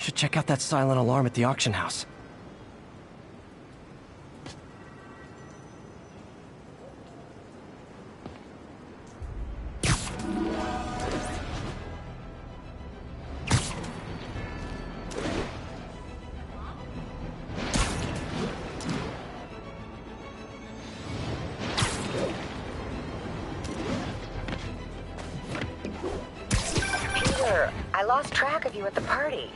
Should check out that silent alarm at the auction house. I lost track of you at the party.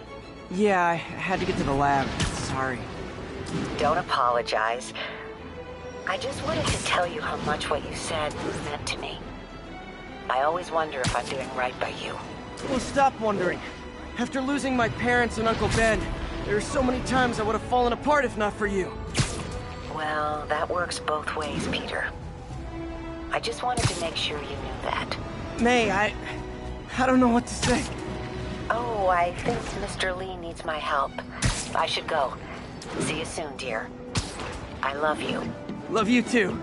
Yeah, I had to get to the lab. Sorry. Don't apologize. I just wanted to tell you how much what you said meant to me. I always wonder if I'm doing right by you. Well, stop wondering. After losing my parents and Uncle Ben, there are so many times I would have fallen apart if not for you. Well, that works both ways, Peter. I just wanted to make sure you knew that. May, I don't know what to say. Oh, I think Mr. Lee needs my help. I should go. See you soon, dear. I love you. Love you too.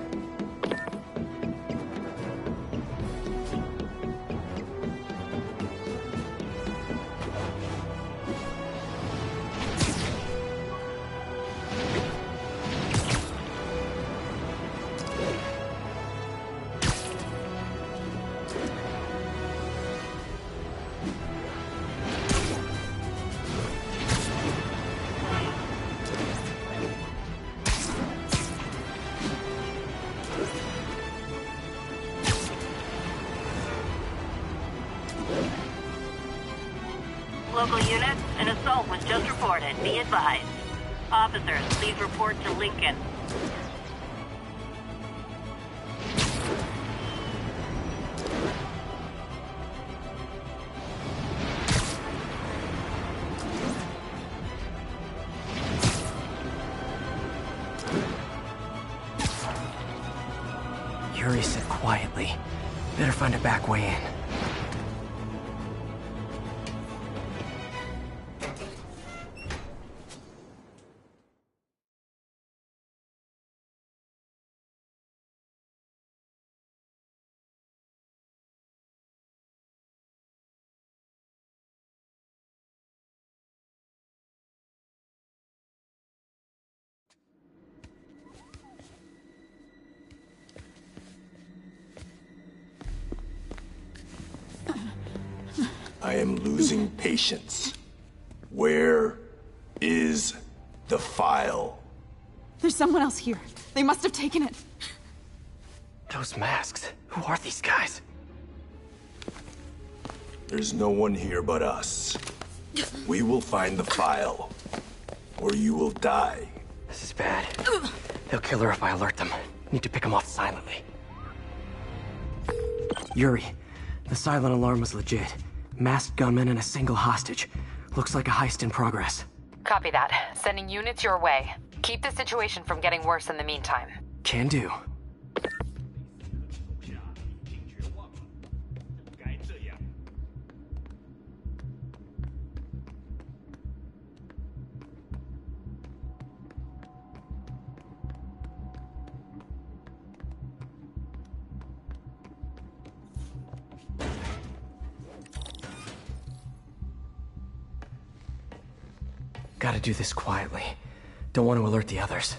Local units, an assault was just reported. Be advised. Officers, please report to Lincoln. Yuri said quietly. Better find a back way in. I am losing patience. Where is the file? There's someone else here. They must have taken it. Those masks. Who are these guys? There's no one here but us. We will find the file, or you will die. This is bad. They'll kill her if I alert them. Need to pick them off silently. Yuri, the silent alarm was legit. Masked gunmen and a single hostage. Looks like a heist in progress. Copy that. Sending units your way. Keep the situation from getting worse in the meantime. Can do. Gotta do this quietly. Don't want to alert the others.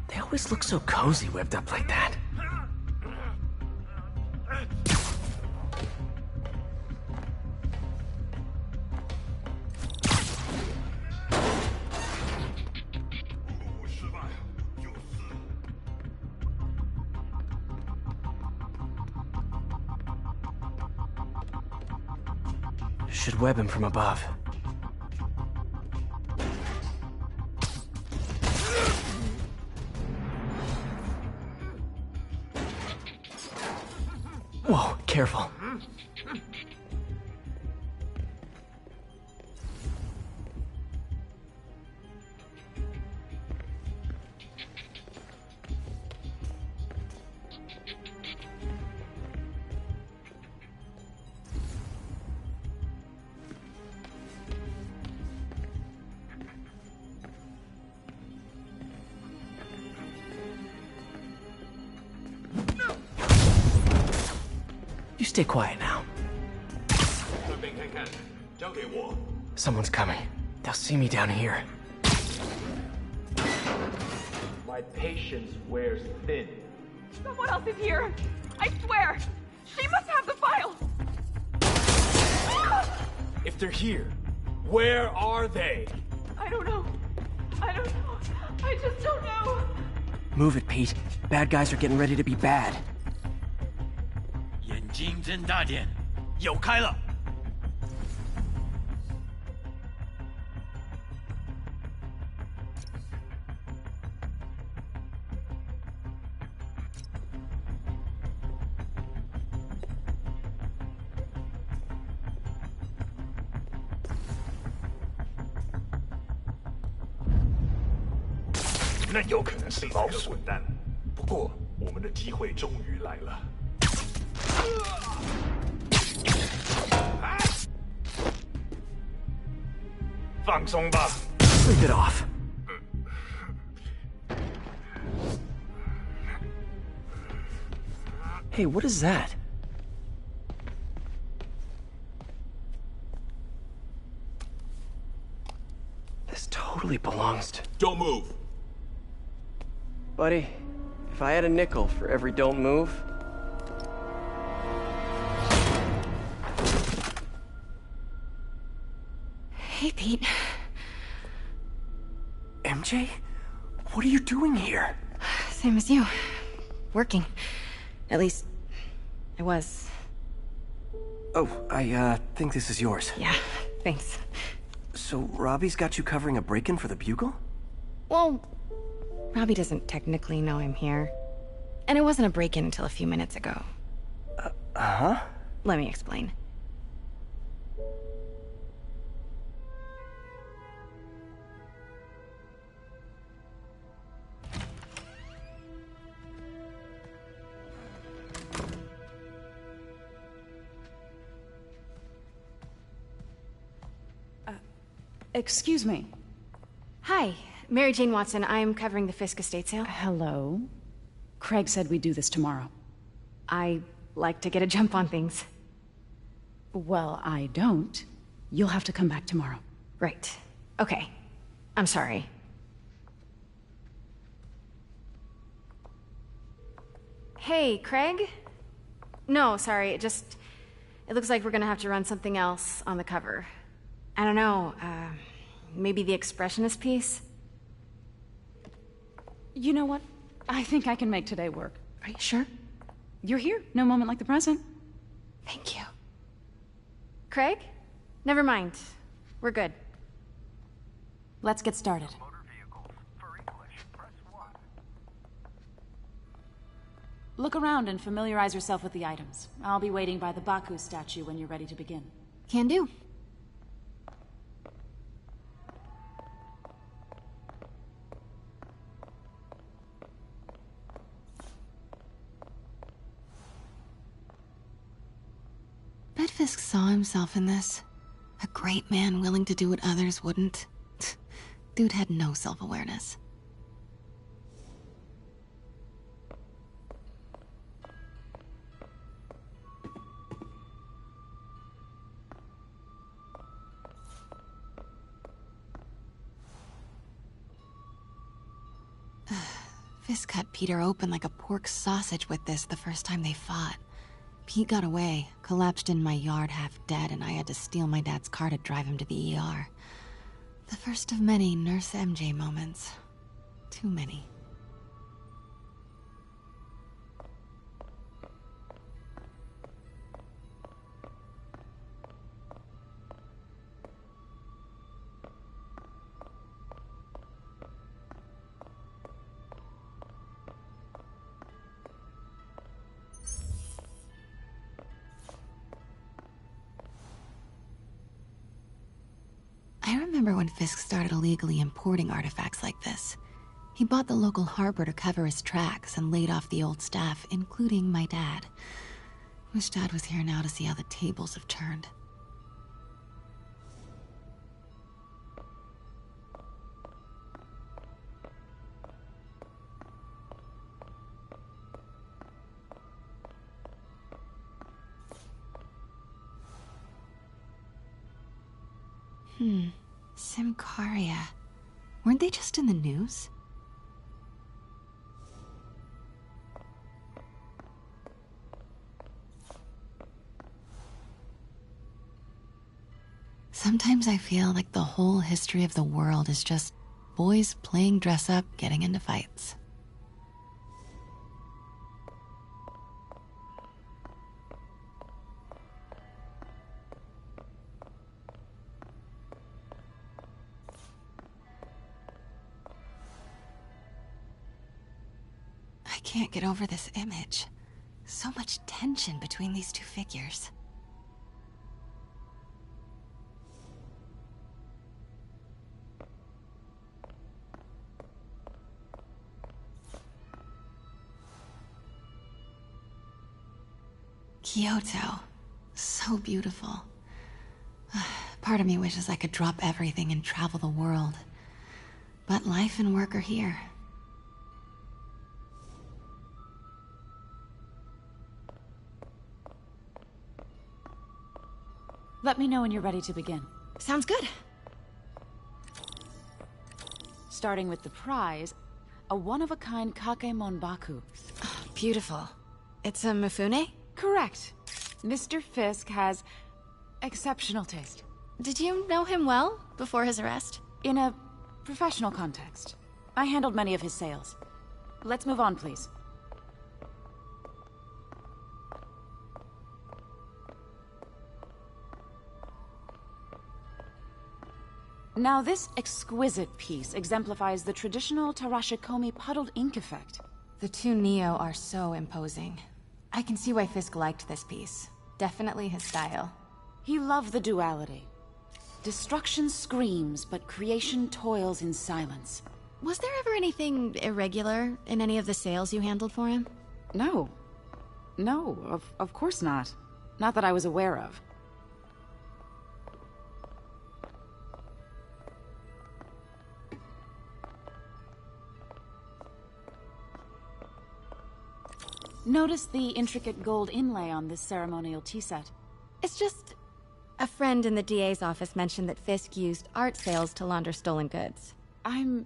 They always look so cozy whipped up like that. Should web him from above. Whoa, careful. stay quiet now. Someone's coming. They'll see me down here. My patience wears thin. Someone else is here! I swear! She must have the file! If they're here, where are they? I don't know. I don't know. I just don't know. Move it, Pete. Bad guys are getting ready to be bad. 眼睛睁大点，有开了。那有可能是老鼠蛋，不过我们的机会终于来了。放松吧。Sleep it off. Hey, what is that? This totally belongs to... Don't move. Buddy, if I had a nickel for every don't move... Hey, Pete. MJ? What are you doing here? Same as you. Working. At least, I was. Oh, I think this is yours. Yeah, thanks. So Robbie's got you covering a break-in for the Bugle? Well, Robbie doesn't technically know I'm here. And it wasn't a break-in until a few minutes ago. Huh? Let me explain. Excuse me. Hi, Mary Jane Watson. I'm covering the Fisk estate sale. Hello. Craig said we'd do this tomorrow. I like to get a jump on things. Well, I don't. You'll have to come back tomorrow. Right. Okay. I'm sorry. Hey, Craig? No, sorry, it looks like we're gonna have to run something else on the cover. I don't know, maybe the expressionist piece? You know what? I think I can make today work. Are you sure? You're here. No moment like the present. Thank you. Craig? Never mind. We're good. Let's get started. Look around and familiarize yourself with the items. I'll be waiting by the Baku statue when you're ready to begin. Can do. Bet Fisk saw himself in this. A great man willing to do what others wouldn't. Dude had no self-awareness. Fisk cut Peter open like a pork sausage with this the first time they fought. Pete got away, collapsed in my yard half dead, and I had to steal my dad's car to drive him to the ER. The first of many Nurse MJ moments. Too many. I remember when Fisk started illegally importing artifacts like this. He bought the local harbor to cover his tracks and laid off the old staff, including my dad. Wish Dad was here now to see how the tables have turned. Simcaria. Weren't they just in the news? Sometimes I feel like the whole history of the world is just boys playing dress up, getting into fights. I can't get over this image. So much tension between these two figures. Kyoto. So beautiful. Part of me wishes I could drop everything and travel the world. But life and work are here. Let me know when you're ready to begin. Sounds good. Starting with the prize, a one-of-a-kind Kakemon Baku. Beautiful. It's a Mifune? Correct. Mr. Fisk has exceptional taste. Did you know him well before his arrest? In a professional context. I handled many of his sales. Let's move on, please. Now, this exquisite piece exemplifies the traditional Tarashikomi puddled ink effect. The two Neo are so imposing. I can see why Fisk liked this piece. Definitely his style. He loved the duality. Destruction screams, but creation toils in silence. Was there ever anything irregular in any of the sales you handled for him? No. No, of course not. Not that I was aware of. Notice the intricate gold inlay on this ceremonial tea set. It's just... a friend in the DA's office mentioned that Fisk used art sales to launder stolen goods. I'm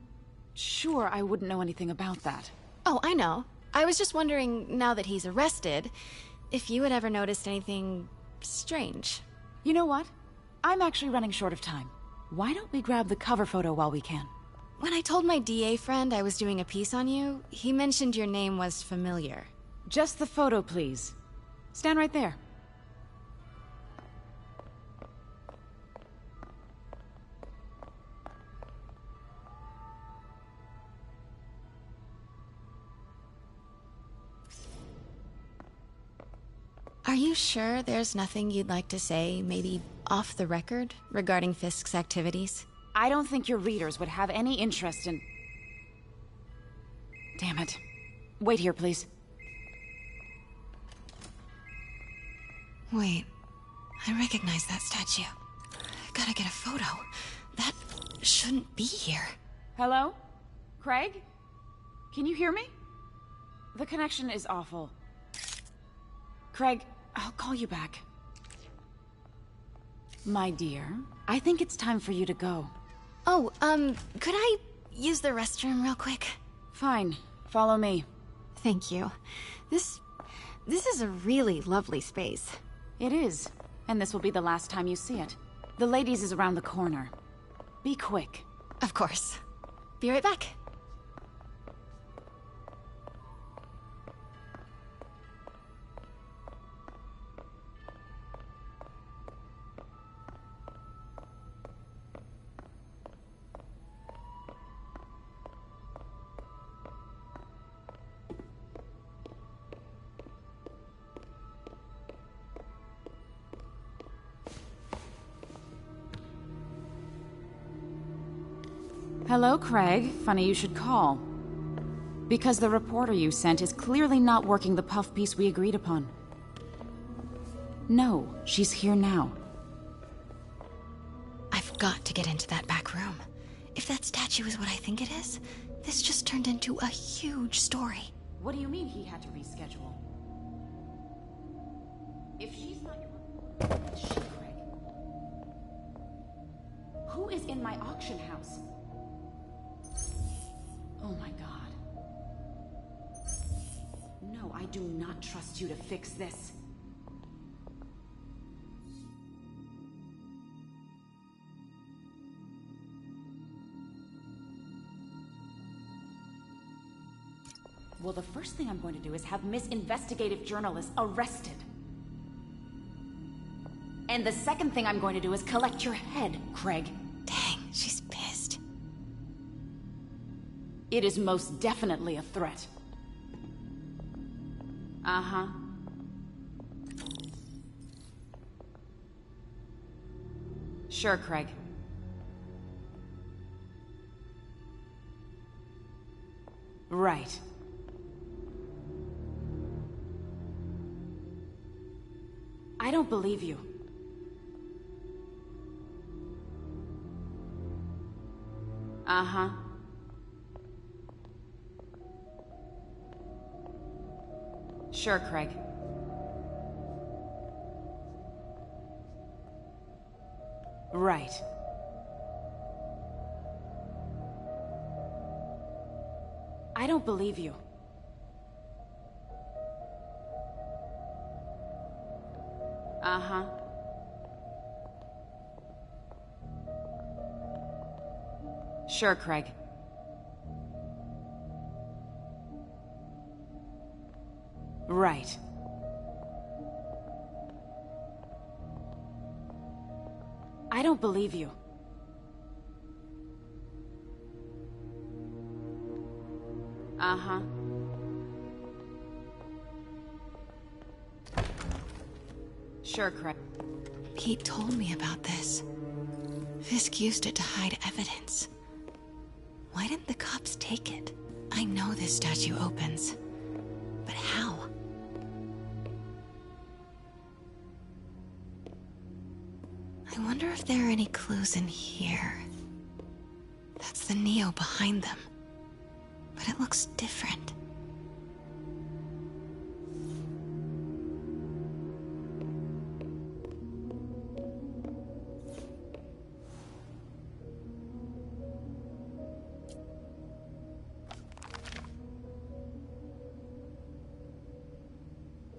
sure I wouldn't know anything about that. Oh, I know. I was just wondering, now that he's arrested, if you had ever noticed anything strange. You know what? I'm actually running short of time. Why don't we grab the cover photo while we can? When I told my DA friend I was doing a piece on you, he mentioned your name was familiar. Just the photo, please. Stand right there. Are you sure there's nothing you'd like to say, maybe off the record, regarding Fisk's activities? I don't think your readers would have any interest in... Damn it. Wait here, please. Wait, I recognize that statue. Gotta get a photo. That shouldn't be here. Hello? Craig? Can you hear me? The connection is awful. Craig, I'll call you back. My dear, I think it's time for you to go. Oh, could I use the restroom real quick? Fine. Follow me. Thank you. This is a really lovely space. It is. And this will be the last time you see it. The ladies is around the corner. Be quick. Of course. Be right back. Hello, Craig. Funny you should call. Because the reporter you sent is clearly not working the puff piece we agreed upon. No, she's here now. I've got to get into that back room. If that statue is what I think it is, this just turned into a huge story. What do you mean he had to reschedule? If she's not your reporter, then is she, Craig? Who is in my auction house? Oh my god. No, I do not trust you to fix this. Well, the first thing I'm going to do is have Miss Investigative Journalist arrested. And the second thing I'm going to do is collect your head, Craig. Dang, she's pissed. It is most definitely a threat. Uh-huh. Sure, Craig. Right. I don't believe you. Uh-huh. Sure, Craig. Right. I don't believe you. Uh-huh. Sure, Craig. Right. I don't believe you. Uh-huh. Sure, Craig. Pete told me about this. Fisk used it to hide evidence. Why didn't the cops take it? I know this statue opens. But how? I wonder if there are any clues in here. That's the Neo behind them. But it looks different.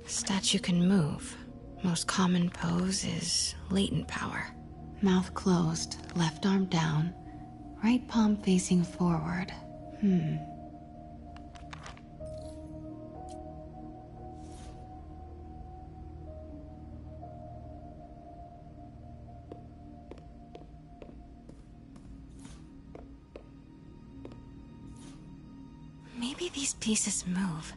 Statue can move. Most common pose is latent power. Mouth closed, left arm down, right palm facing forward. Maybe these pieces move.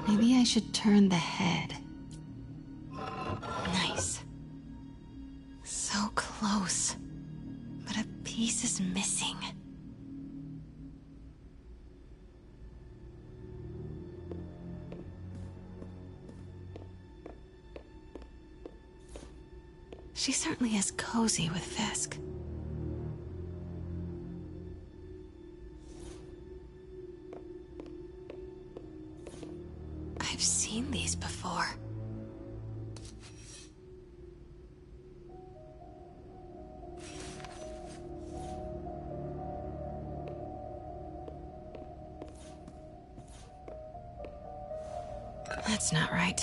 Maybe I should turn the head. Nice. So close. But a piece is missing. She certainly is cozy with Fisk. I've seen these before. That's not right.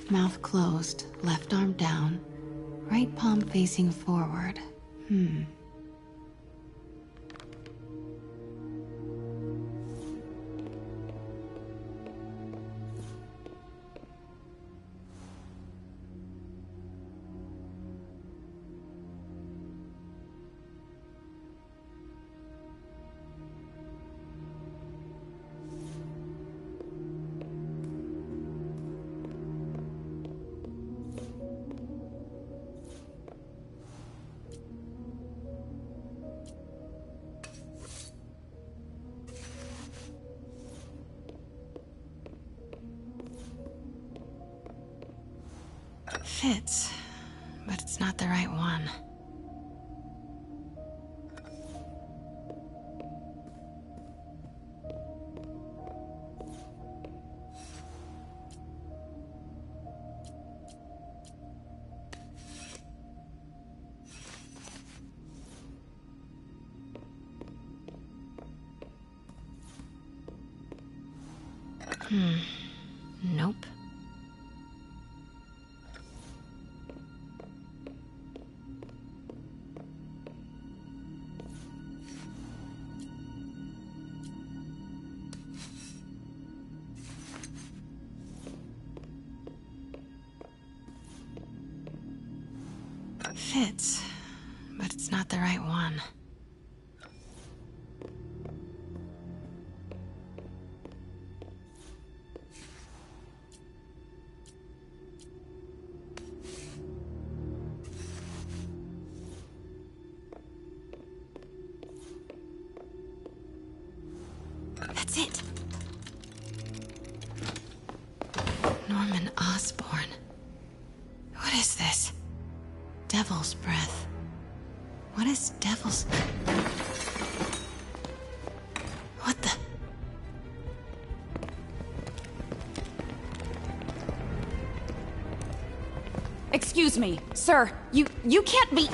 Mouth closed, left arm down, right palm facing forward. Fits, but it's not the right one. Nope. Fits, but it's not the right one. That's it. Norman Osborn. What is this? Devil's breath. What is devil's... What the... Excuse me, sir. You can't be...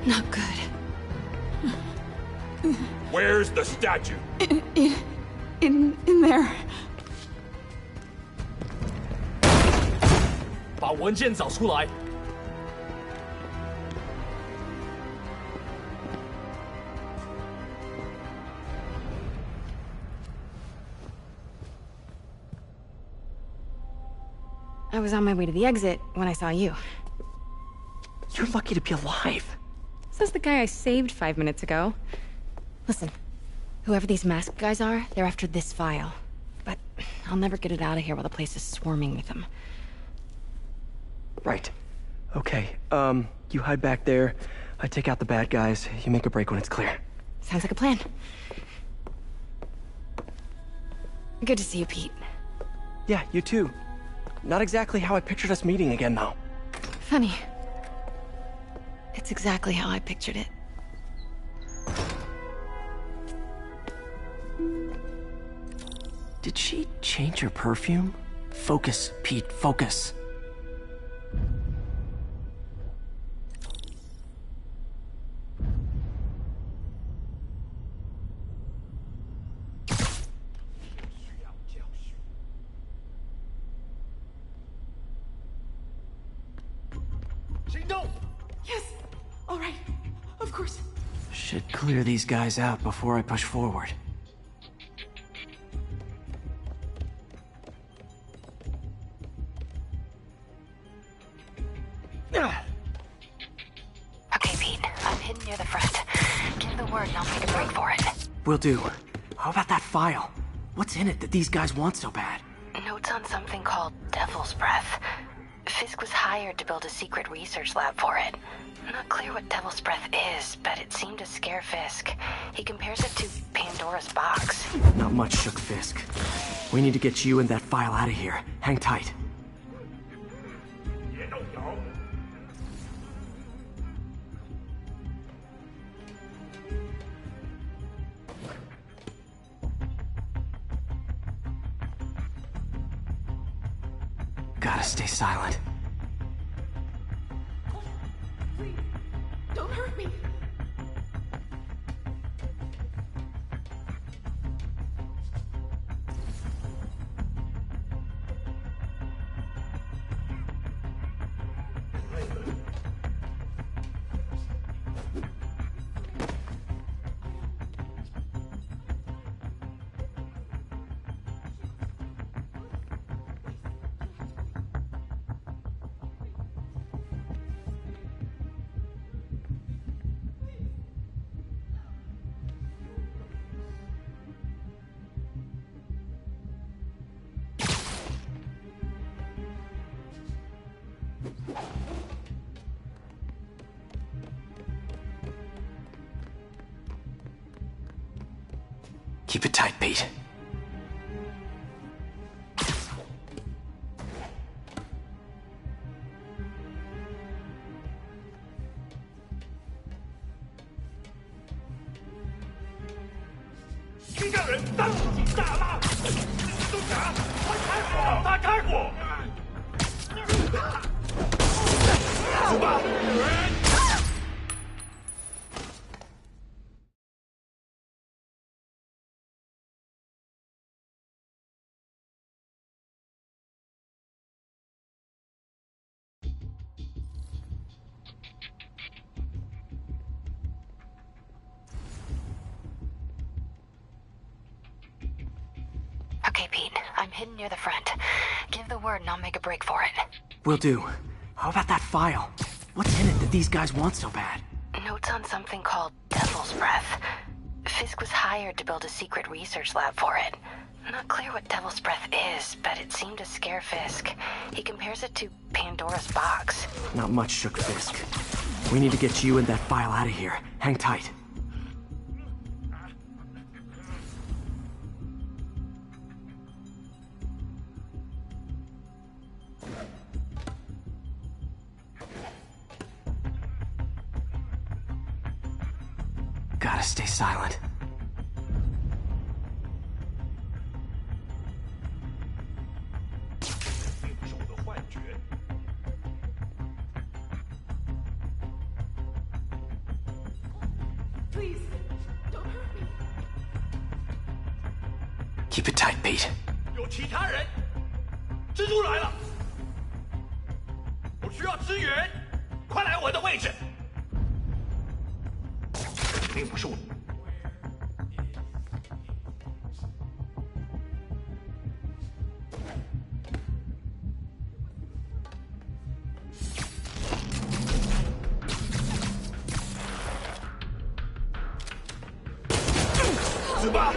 Not good. Where's the statue? In there. 把文件找出来。 I was on my way to the exit when I saw you. You're lucky to be alive. Says the guy I saved 5 minutes ago. Listen, whoever these masked guys are, they're after this file. But I'll never get it out of here while the place is swarming with them. Right. Okay, you hide back there. I take out the bad guys. You make a break when it's clear. Sounds like a plan. Good to see you, Pete. Yeah, you too. Not exactly how I pictured us meeting again, though. Funny. It's exactly how I pictured it. Did she change her perfume? Focus, Pete, focus. Yes. All right. Of course. Should clear these guys out before I push forward. Okay, Pete. I'm hidden near the front. Give the word and I'll make a break for it. Will do. How about that file? What's in it that these guys want so bad? Notes on something called Devil's Breath. Fisk was hired to build a secret research lab for it. Not clear what Devil's Breath is, but it seemed to scare Fisk. He compares it to Pandora's box. Not much shook Fisk. We need to get you and that file out of here. Hang tight. Gotta stay silent. Please, don't hurt me. Keep it tight, Pete. 让人当机大骂！都啥？快开火！打开火！走吧！ Okay, Pete. I'm hidden near the front. Give the word and I'll make a break for it. Will do. How about that file? What's in it that these guys want so bad? Notes on something called Devil's Breath. Fisk was hired to build a secret research lab for it. Not clear what Devil's Breath is, but it seemed to scare Fisk. He compares it to Pandora's box. Not much shook Fisk. We need to get you and that file out of here. Hang tight. Gotta stay silent. Please, don't hurt me. Keep it tight, Pete. 有其他人，蜘蛛来了，我需要支援，快来我的位置。肯定不是我。死吧！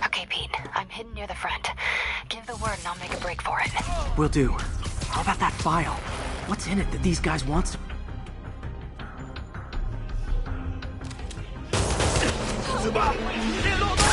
Okay, Pete. I'm hidden near the front. Give the word and I'll make a break for it. Will do. How about that file? What's in it that these guys want so... 死吧！别漏洞！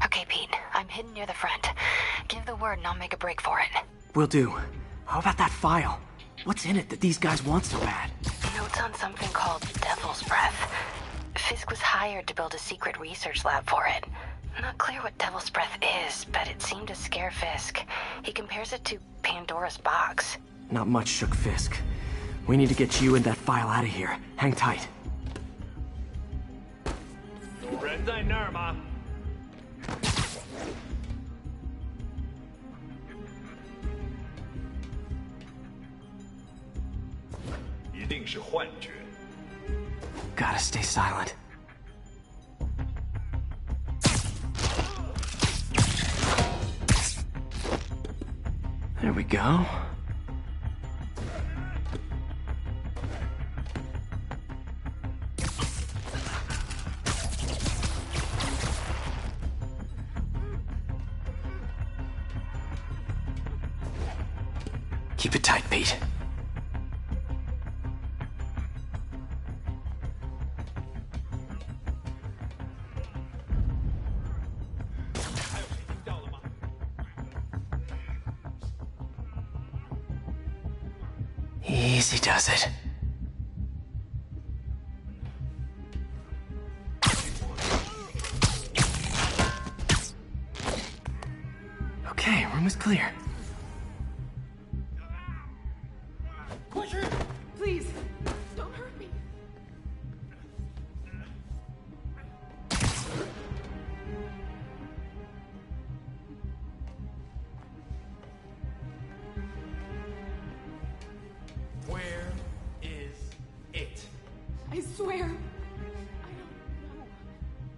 Okay, Pete. I'm hidden near the front. Give the word and I'll make a break for it. Will do. How about that file? What's in it that these guys want so bad? Notes on something called Devil's Breath. Fisk was hired to build a secret research lab for it. Not clear what Devil's Breath is, but it seemed to scare Fisk. He compares it to Pandora's box. Not much shook Fisk. We need to get you and that file out of here. Hang tight. 有人在那儿吗？ 一定是幻觉。 Gotta stay silent. There we go. Keep it tight, Pete. Easy does it. Okay, room is clear. Please, don't hurt me. Where is it? I swear. I don't know.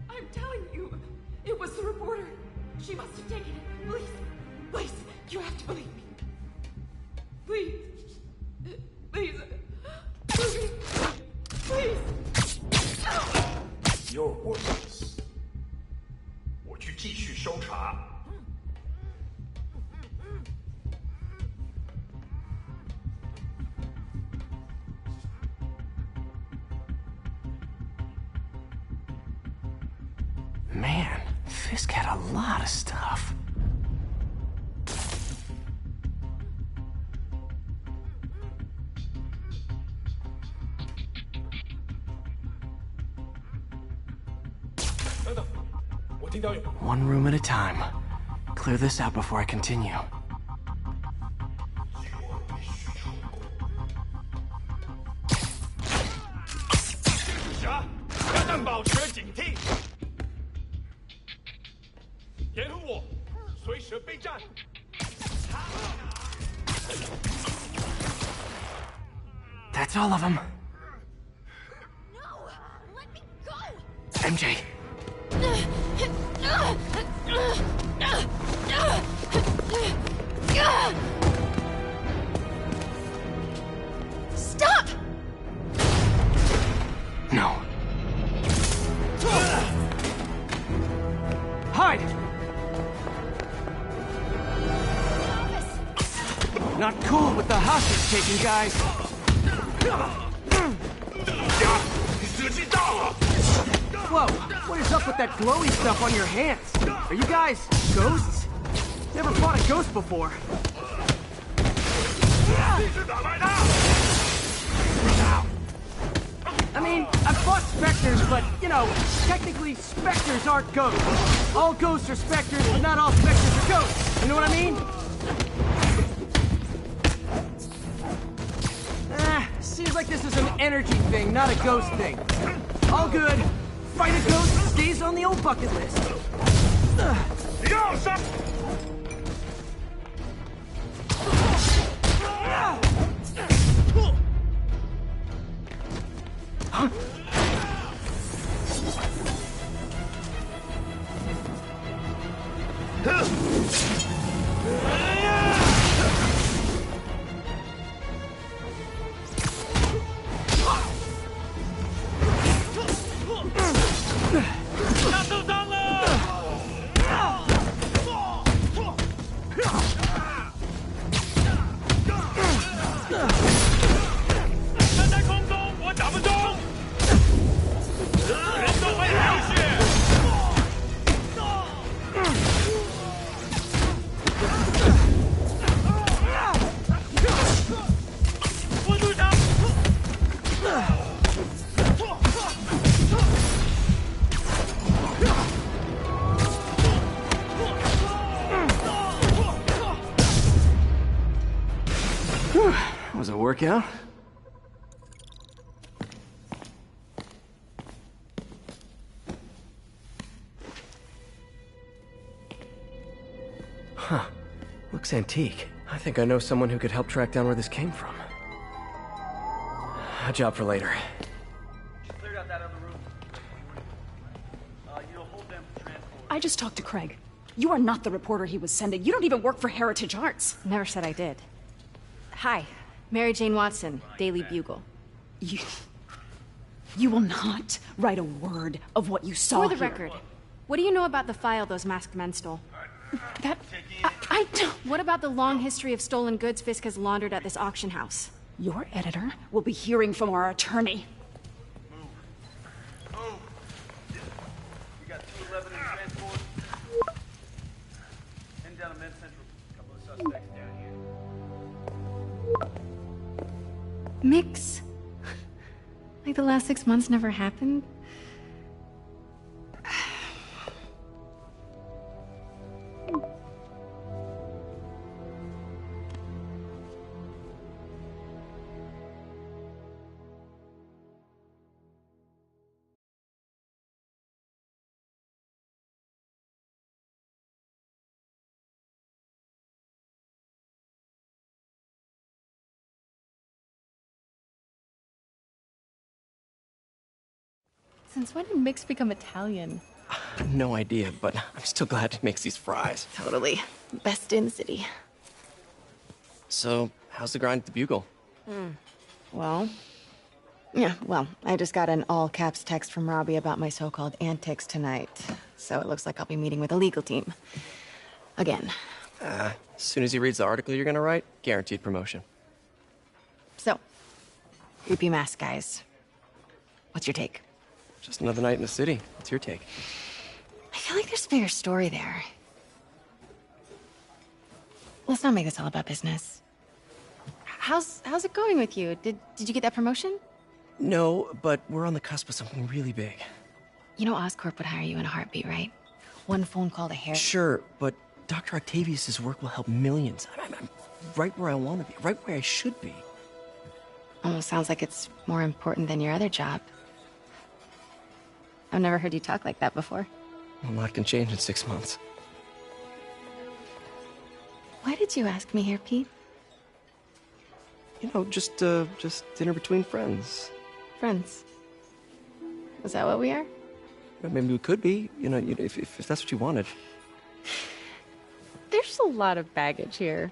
I'm telling you. It was the reporter. She must have taken it. worthless. 我去继续搜查。Man, Fisk had a lot of stuff. One room at a time. Clear this out before I continue. 侠，要但保持警惕，掩护我，随时备战。That's all of them. No! Let me go! MJ. Stop! No. Hide! Not cool with the hostage taking, guys. 侠，你时机到了。 Whoa, what is up with that glowy stuff on your hands? Are you guys ghosts? Never fought a ghost before. 你是哪来的？ I mean, I've fought specters, but, you know, technically specters aren't ghosts. All ghosts are specters, but not all specters are ghosts. You know what I mean? Seems like this is an energy thing, not a ghost thing. All good. Fight a ghost stays on the old bucket list. 要杀！ 他受伤了！他在空中，我打不中。人都会流血。我队长。 Was it a workout? Huh. Looks antique. I think I know someone who could help track down where this came from. A job for later. Cleared out that other room. You'll hold them for transport. I just talked to Craig. You are not the reporter he was sending. You don't even work for Heritage Arts. Never said I did. Hi, Mary Jane Watson, Daily Bugle. You will not write a word of what you saw For the here. record, what do you know about the file those masked men stole? That... I don't... What about the long history of stolen goods Fisk has laundered at this auction house? Your editor will be hearing from our attorney. Move. We got 211 in transport. Heading down to Med Central. A couple of suspects down here. Mix? Like the last 6 months never happened? Since when did Mix become Italian? No idea, but I'm still glad he makes these fries. Totally. Best in the city. So, how's the grind at the Bugle? Well, Yeah, well, I just got an all-caps text from Robbie about my so-called antics tonight. So it looks like I'll be meeting with a legal team. Again. As soon as he reads the article you're gonna write, guaranteed promotion. So, creepy mask guys. What's your take? Just another night in the city. What's your take? I feel like there's a bigger story there. Let's not make this all about business. How's it going with you? Did you get that promotion? No, but we're on the cusp of something really big. You know Oscorp would hire you in a heartbeat, right? One phone call to Harry. Sure, but Dr. Octavius' work will help millions. I'm right where I want to be, right where I should be. Almost sounds like it's more important than your other job. I've never heard you talk like that before. A lot can change in 6 months. Why did you ask me here, Pete? You know, just dinner between friends. Friends. Is that what we are? Maybe we could be, you know, if that's what you wanted. There's a lot of baggage here.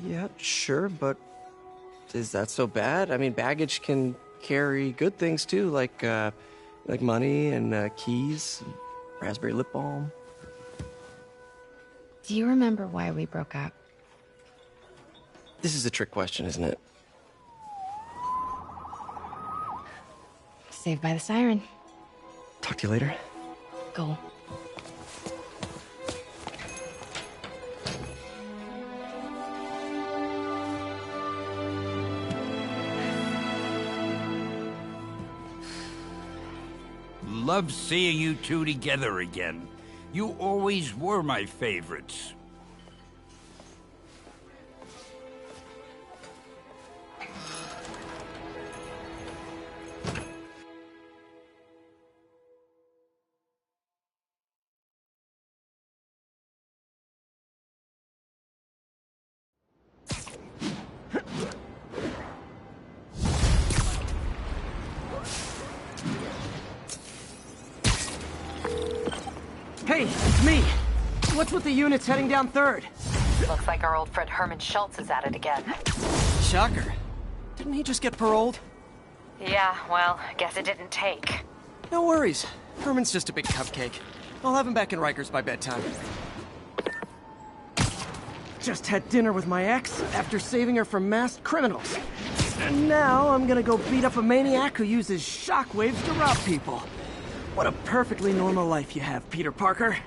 Yeah, sure, but is that so bad? I mean, baggage can carry good things too, like money and keys, and raspberry lip balm. Do you remember why we broke up? This is a trick question, isn't it? Saved by the siren. Talk to you later. Go. Love seeing you two together again. You always were my favorites. Hey, it's me. What's with the units heading down 3rd? Looks like our old friend Herman Schultz is at it again. Shocker. Didn't he just get paroled? Yeah, well, guess it didn't take. No worries. Herman's just a big cupcake. I'll have him back in Rikers by bedtime. Just had dinner with my ex after saving her from masked criminals. And now I'm gonna go beat up a maniac who uses shockwaves to rob people. What a perfectly normal life you have, Peter Parker.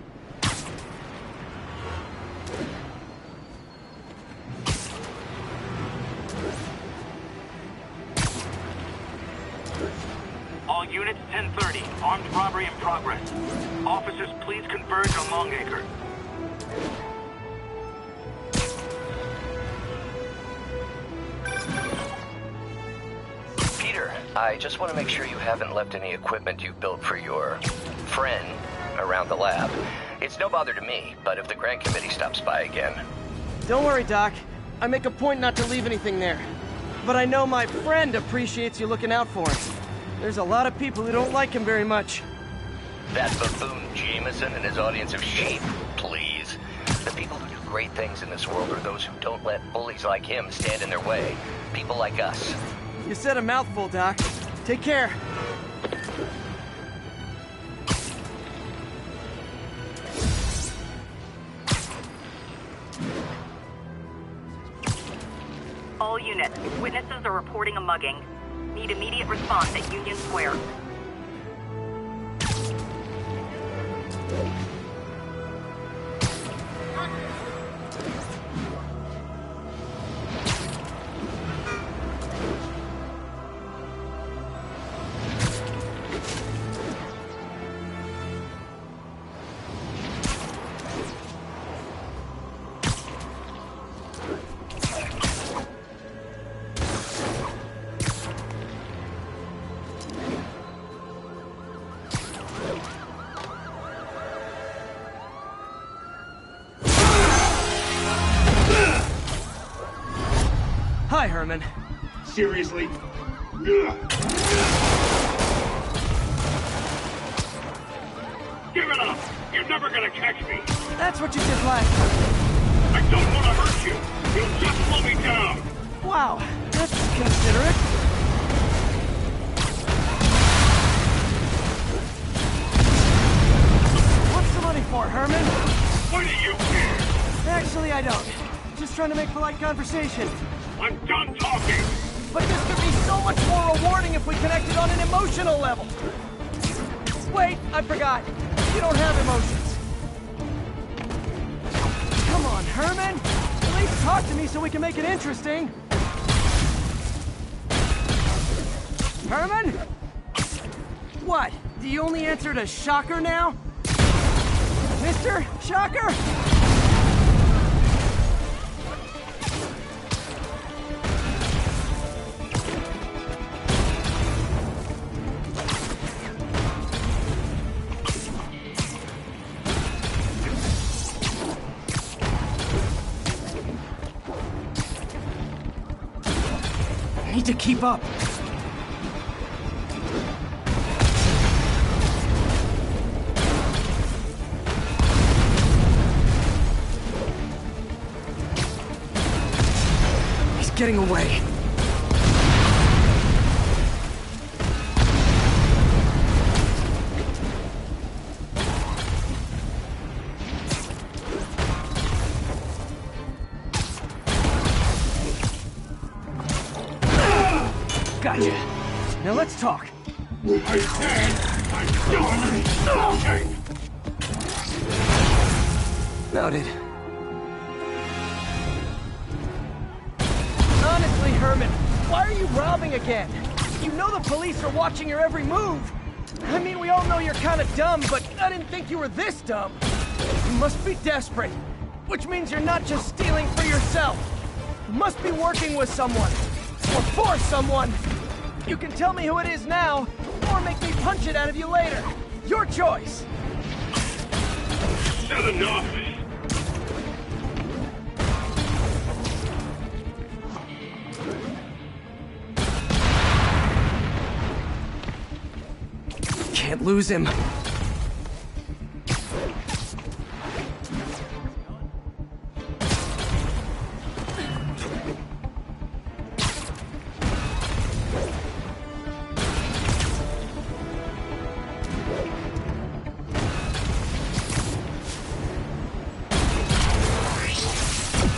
All units, 10:30. Armed robbery in progress. Officers, please converge on Longacre. Peter, I just want to make sure you haven't left any equipment you built for your friend around the lab. It's no bother to me, but if the Grant Committee stops by again... Don't worry, Doc. I make a point not to leave anything there. But I know my friend appreciates you looking out for him. There's a lot of people who don't like him very much. That buffoon Jameson and his audience of sheep, please. The people who do great things in this world are those who don't let bullies like him stand in their way. People like us. You said a mouthful, Doc. Take care. All units, witnesses are reporting a mugging. Need immediate response at Union Square. Hi, Herman. Seriously? Give it up! You're never gonna catch me! That's what you did last time. I don't want to hurt you! You'll just slow me down! Wow, that's considerate. polite conversation. I'm done talking! But this could be so much more rewarding if we connected on an emotional level. Wait, I forgot. You don't have emotions. Come on, Herman. At least talk to me so we can make it interesting. Herman? What? Do you only answer to Shocker now? Mr. Shocker? I need to keep up. He's getting away. Gotcha. Now let's talk. I said I'm done talking! Noted. Honestly, Herman, why are you robbing again? You know the police are watching your every move. I mean, we all know you're kind of dumb, but I didn't think you were this dumb. You must be desperate, which means you're not just stealing for yourself. You must be working with someone, or for someone. You can tell me who it is now, or make me punch it out of you later. Your choice. Not enough! Can't lose him.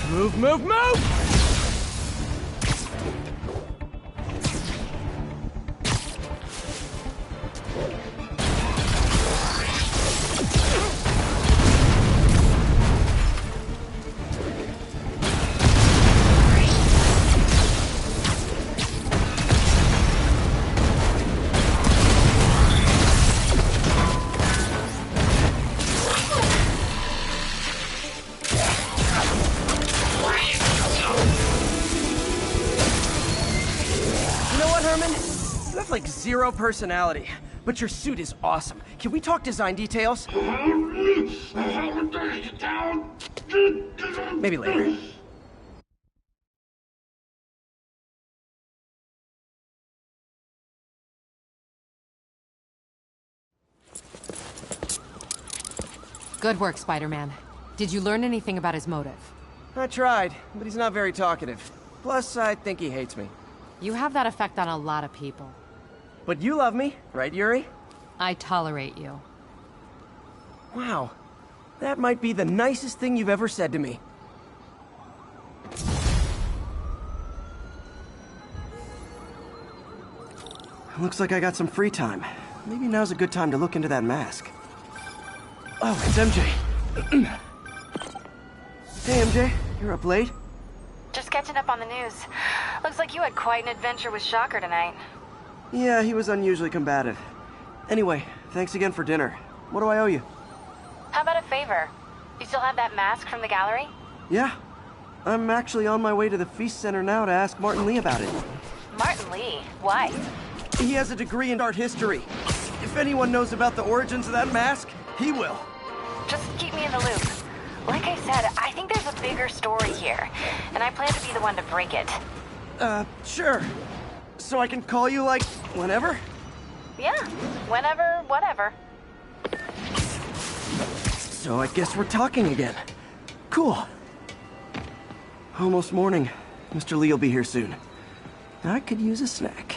Move, move, move! Like zero personality, but your suit is awesome. Can we talk design details? Maybe later. Good work, Spider-Man. Did you learn anything about his motive? I tried, but he's not very talkative. Plus, I think he hates me. You have that effect on a lot of people. But you love me, right, Yuri? I tolerate you. Wow. That might be the nicest thing you've ever said to me. Looks like I got some free time. Maybe now's a good time to look into that mask. Oh, it's MJ. Hey, MJ. You're up late? Just catching up on the news. Looks like you had quite an adventure with Shocker tonight. Yeah, he was unusually combative. Anyway, thanks again for dinner. What do I owe you? How about a favor? You still have that mask from the gallery? Yeah. I'm actually on my way to the Feast Center now to ask Martin Lee about it. Martin Lee? Why? He has a degree in art history. If anyone knows about the origins of that mask, he will. Just keep me in the loop. Like I said, I think there's a bigger story here, and I plan to be the one to break it. Sure. So I can call you, like, whenever? Yeah, whenever, whatever. So I guess we're talking again. Cool. Almost morning. Mr. Lee will be here soon. I could use a snack.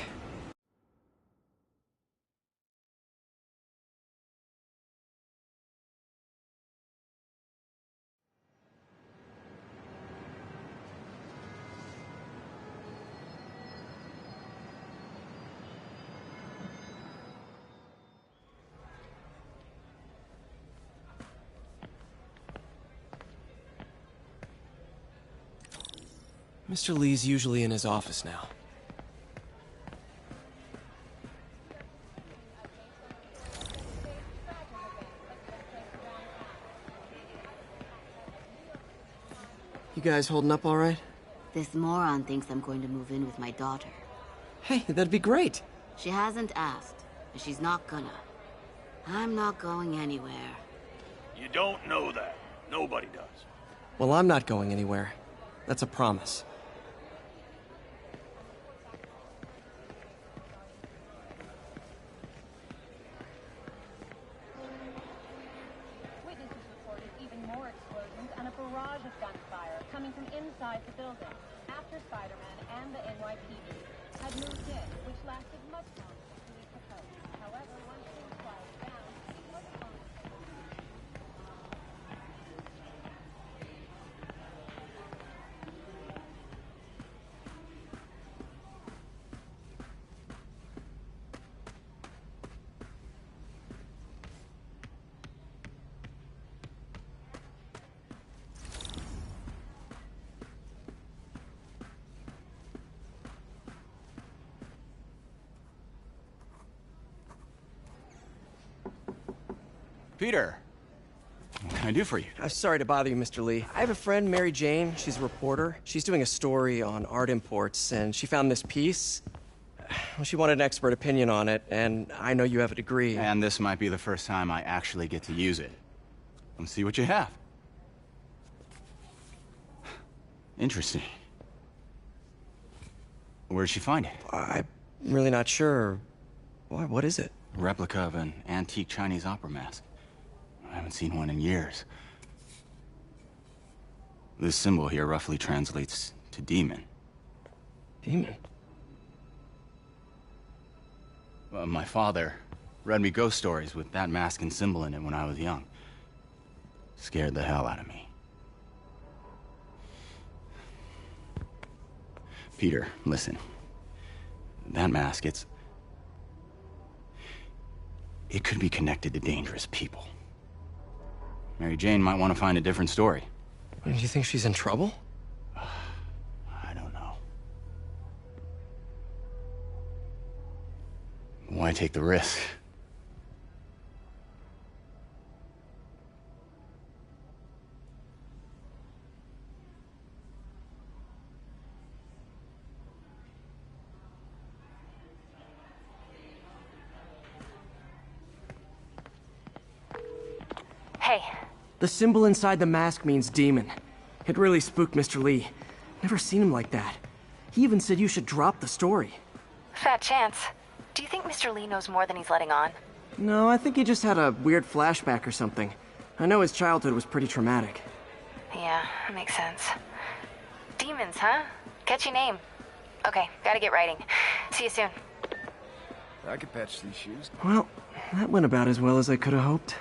Mr. Lee's usually in his office now. You guys holding up all right? This moron thinks I'm going to move in with my daughter. Hey, that'd be great. She hasn't asked, and she's not gonna. I'm not going anywhere. You don't know that. Nobody does. Well, I'm not going anywhere. That's a promise. Witnesses reported even more explosions and a barrage of gunfire coming from inside the building after Spider-Man and the NYPD had moved in, which lasted much longer than police proposed. However, once things quieted down, more the phone. Peter, what can I do for you? I'm sorry to bother you, Mr. Lee. I have a friend, Mary Jane. She's a reporter. She's doing a story on art imports, and she found this piece. Well, she wanted an expert opinion on it, and I know you have a degree. And this might be the first time I actually get to use it. Let's see what you have. Interesting. Where did she find it? I'm really not sure. What is it? A replica of an antique Chinese opera mask. I haven't seen one in years. This symbol here roughly translates to demon. Demon? My father read me ghost stories with that mask and symbol in it when I was young. Scared the hell out of me. Peter, listen. That mask, it could be connected to dangerous people. Mary Jane might want to find a different story. Do you think she's in trouble? I don't know. Why take the risk? Hey. The symbol inside the mask means demon. It really spooked Mr. Lee. Never seen him like that. He even said you should drop the story. Fat chance. Do you think Mr. Lee knows more than he's letting on? No, I think he just had a weird flashback or something. I know his childhood was pretty traumatic. Yeah, makes sense. Demons, huh? Catchy name. Okay, gotta get writing. See you soon. I could patch these shoes. Well, that went about as well as I could have hoped.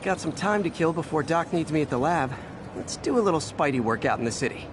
Got some time to kill before Doc needs me at the lab. Let's do a little Spidey work out in the city.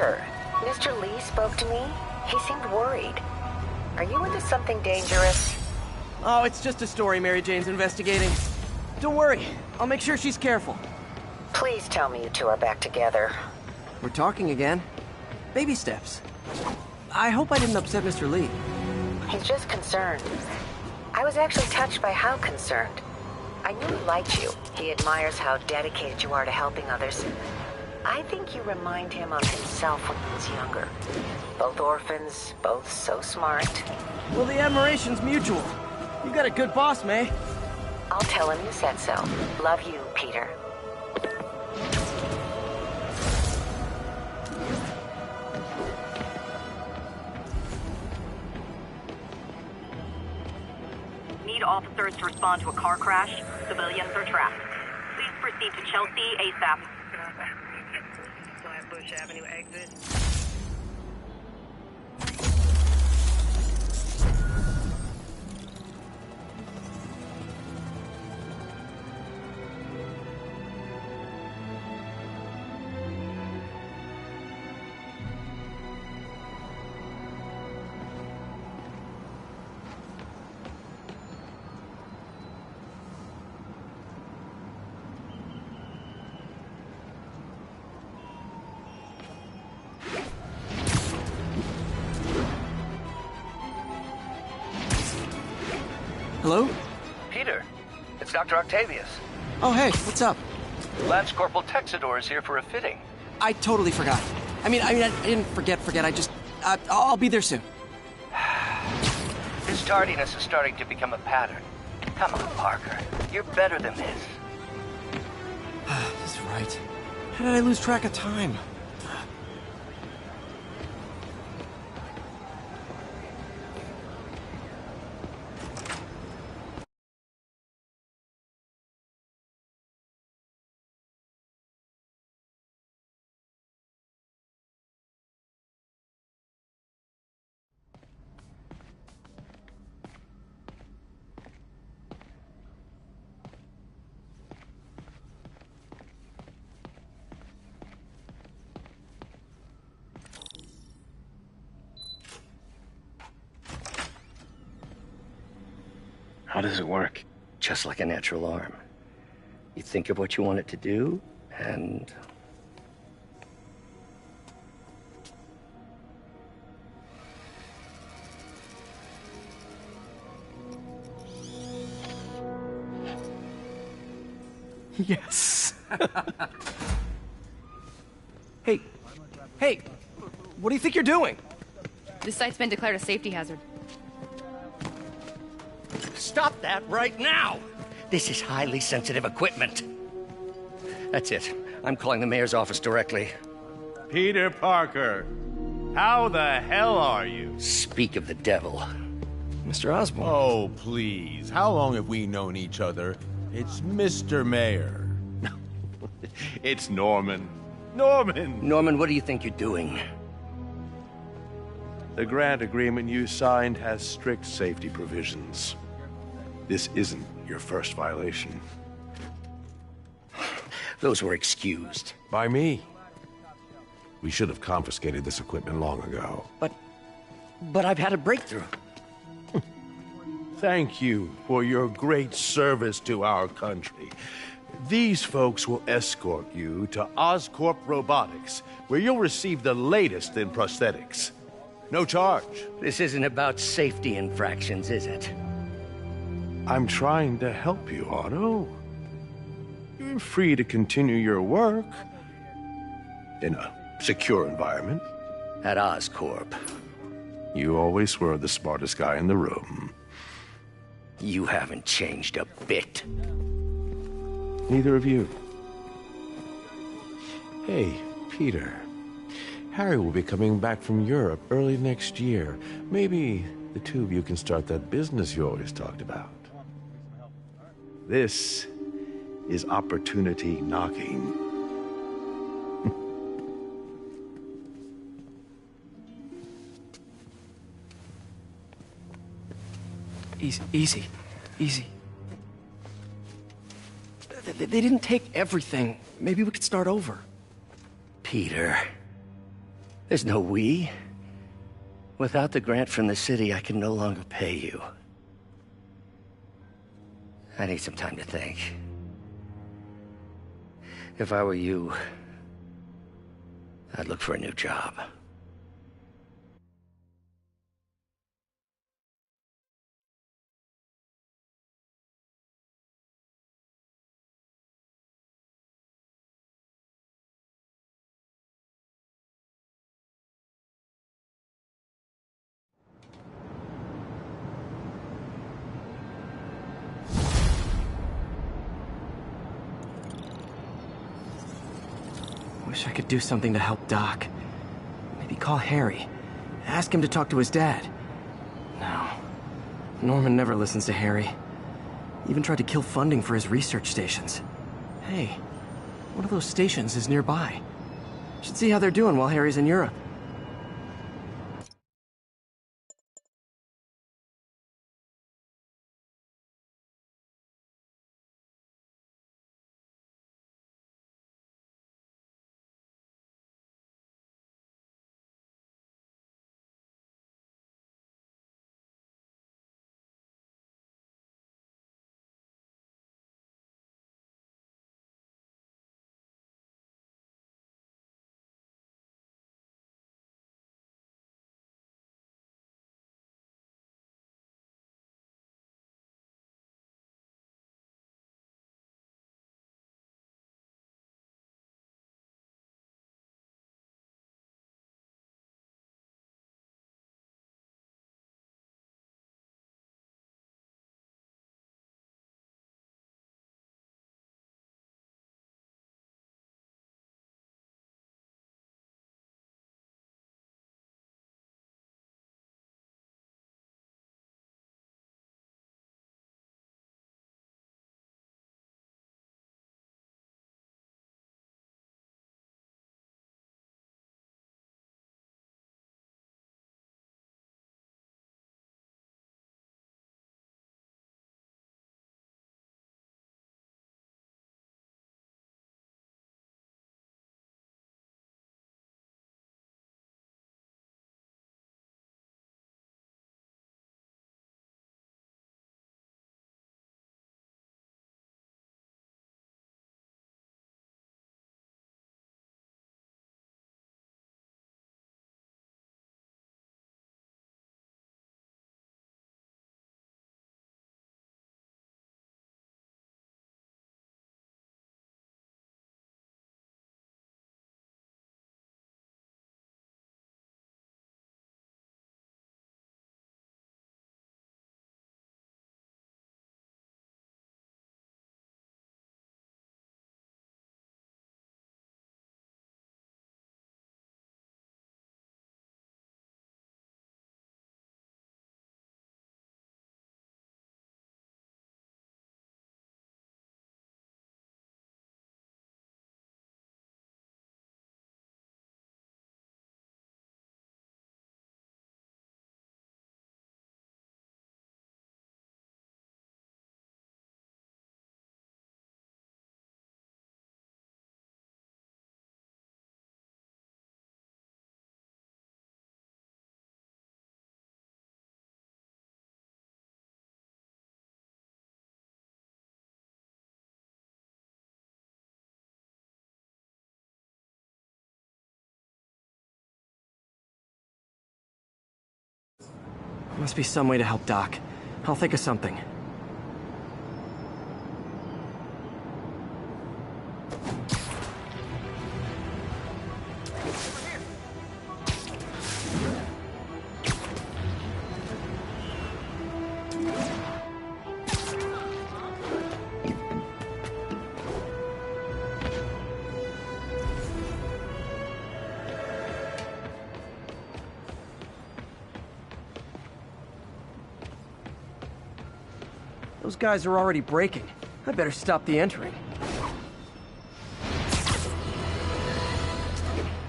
Peter, Mr. Lee spoke to me. He seemed worried. Are you into something dangerous? Oh, it's just a story Mary Jane's investigating. Don't worry, I'll make sure she's careful. Please tell me you two are back together. We're talking again. Baby steps. I hope I didn't upset Mr. Lee. He's just concerned. I was actually touched by how concerned. I knew he liked you. He admires how dedicated you are to helping others. I think you remind him of himself when he was younger. Both orphans, both so smart. Well, the admiration's mutual. You got a good boss, May. I'll tell him you said so. Love you, Peter. Need officers to respond to a car crash. Civilians are trapped. Please proceed to Chelsea ASAP. Bush Avenue exit. Hello? Peter, it's Dr. Octavius. Oh, hey, what's up? Lance Corporal Texador is here for a fitting. I totally forgot. I didn't forget. I just, I'll be there soon. His tardiness is starting to become a pattern. Come on, Parker. You're better than this. He's right. How did I lose track of time? How does it work? Just like a natural arm. You think of what you want it to do, and... Yes. Hey, what do you think you're doing? This site's been declared a safety hazard. Stop that right now! This is highly sensitive equipment. That's it. I'm calling the mayor's office directly. Peter Parker, how the hell are you? Speak of the devil. Mr. Osborn. Oh, please. How long have we known each other? It's Mr. Mayor. It's Norman. Norman, what do you think you're doing? The grant agreement you signed has strict safety provisions. This isn't your first violation. Those were excused. By me. We should have confiscated this equipment long ago. But I've had a breakthrough. Thank you for your great service to our country. These folks will escort you to Oscorp Robotics, where you'll receive the latest in prosthetics. No charge. This isn't about safety infractions, is it? I'm trying to help you, Otto. You're free to continue your work in a secure environment. At Oscorp. You always were the smartest guy in the room. You haven't changed a bit. Neither of you. Hey, Peter. Harry will be coming back from Europe early next year. Maybe the two of you can start that business you always talked about. This is opportunity knocking. Easy. They didn't take everything. Maybe we could start over. Peter, There's no we. Without the grant from the city, I can no longer pay you. I need some time to think. If I were you, I'd look for a new job. Wish I could do something to help Doc. Maybe call Harry. Ask him to talk to his dad. No. Norman never listens to Harry. Even tried to kill funding for his research stations. Hey, one of those stations is nearby. Should see how they're doing while Harry's in Europe. Must be some way to help Doc. I'll think of something. Those guys are already breaking. I better stop the entering.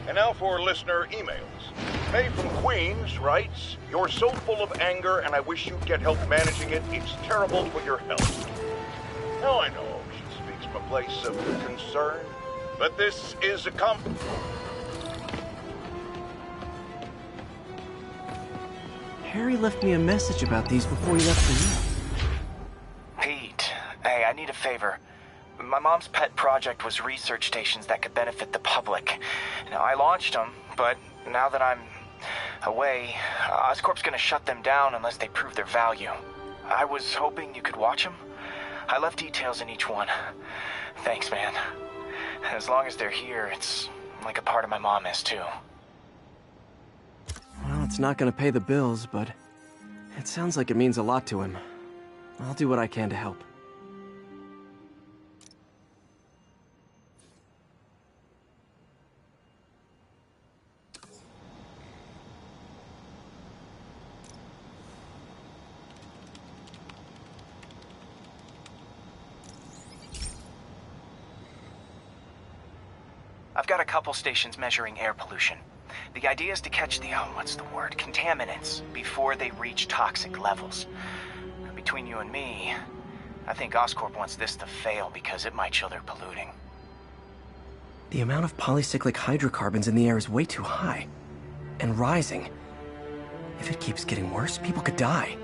And now for listener emails. May from Queens writes, "You're so full of anger and I wish you'd get help managing it. It's terrible for your health." Now I know she speaks from a place of concern, but this is a Harry left me a message about these before he left for you. Pete, hey, I need a favor. My mom's pet project was research stations that could benefit the public. Now, I launched them, but now that I'm away, Oscorp's gonna shut them down unless they prove their value. I was hoping you could watch them. I left details in each one. Thanks, man. As long as they're here, it's like a part of my mom is, too. Well, it's not gonna pay the bills, but it sounds like it means a lot to him. I'll do what I can to help. I've got a couple stations measuring air pollution. The idea is to catch the, contaminants before they reach toxic levels. Between you and me, I think Oscorp wants this to fail because it might show they're polluting. The amount of polycyclic hydrocarbons in the air is way too high. And rising. If it keeps getting worse, people could die.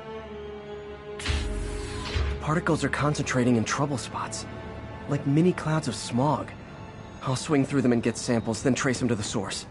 Particles are concentrating in trouble spots, like mini clouds of smog. I'll swing through them and get samples, then trace them to the source.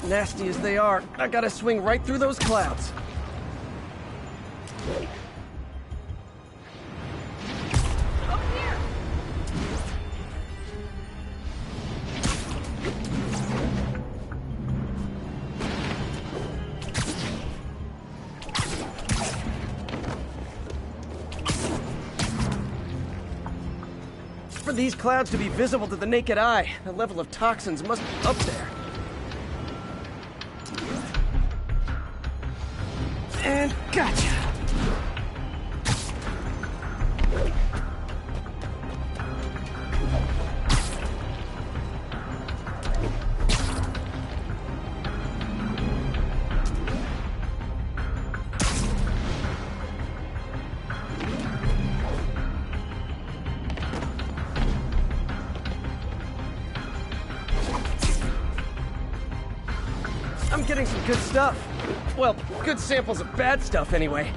Nasty as they are, I gotta swing right through those clouds. For these clouds to be visible to the naked eye, the level of toxins must be up there. And gotcha! I'm getting some good stuff. Well, good samples of bad stuff, anyway.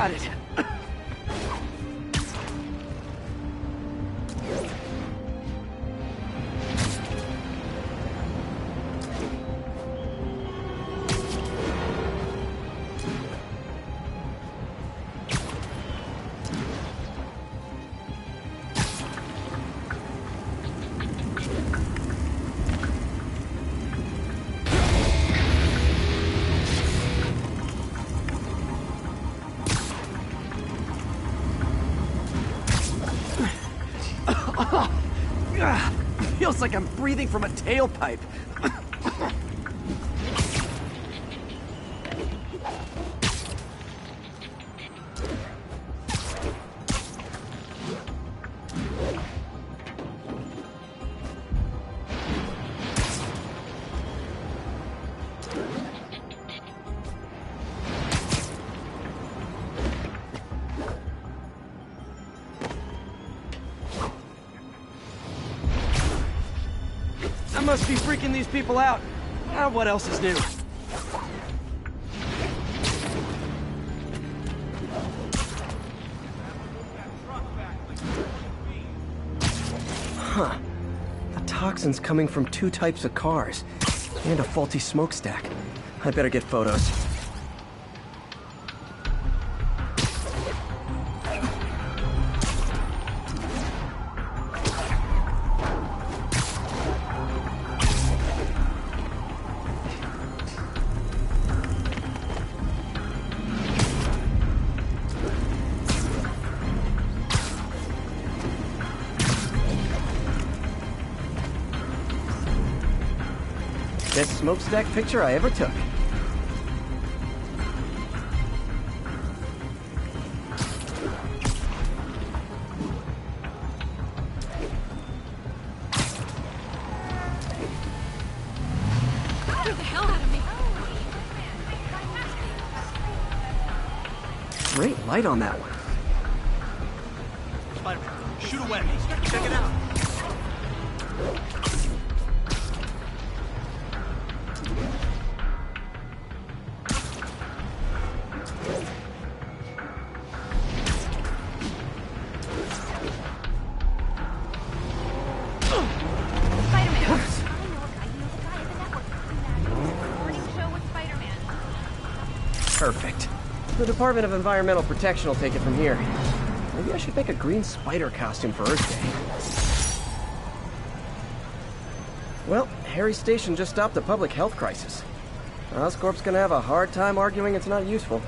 Got it. Feels like I'm breathing from a tailpipe. I must be freaking these people out. What else is new? Huh. The toxin's coming from 2 types of cars. And a faulty smokestack. I better get photos. Best smokestack picture I ever took. Get the hell out of me! Great light on that one. Spider-Man, shoot away. Check it out. Perfect. The Department of Environmental Protection will take it from here. Maybe I should make a green spider costume for Earth Day. Well, Harry's station just stopped a public health crisis. Oscorp's gonna have a hard time arguing it's not useful.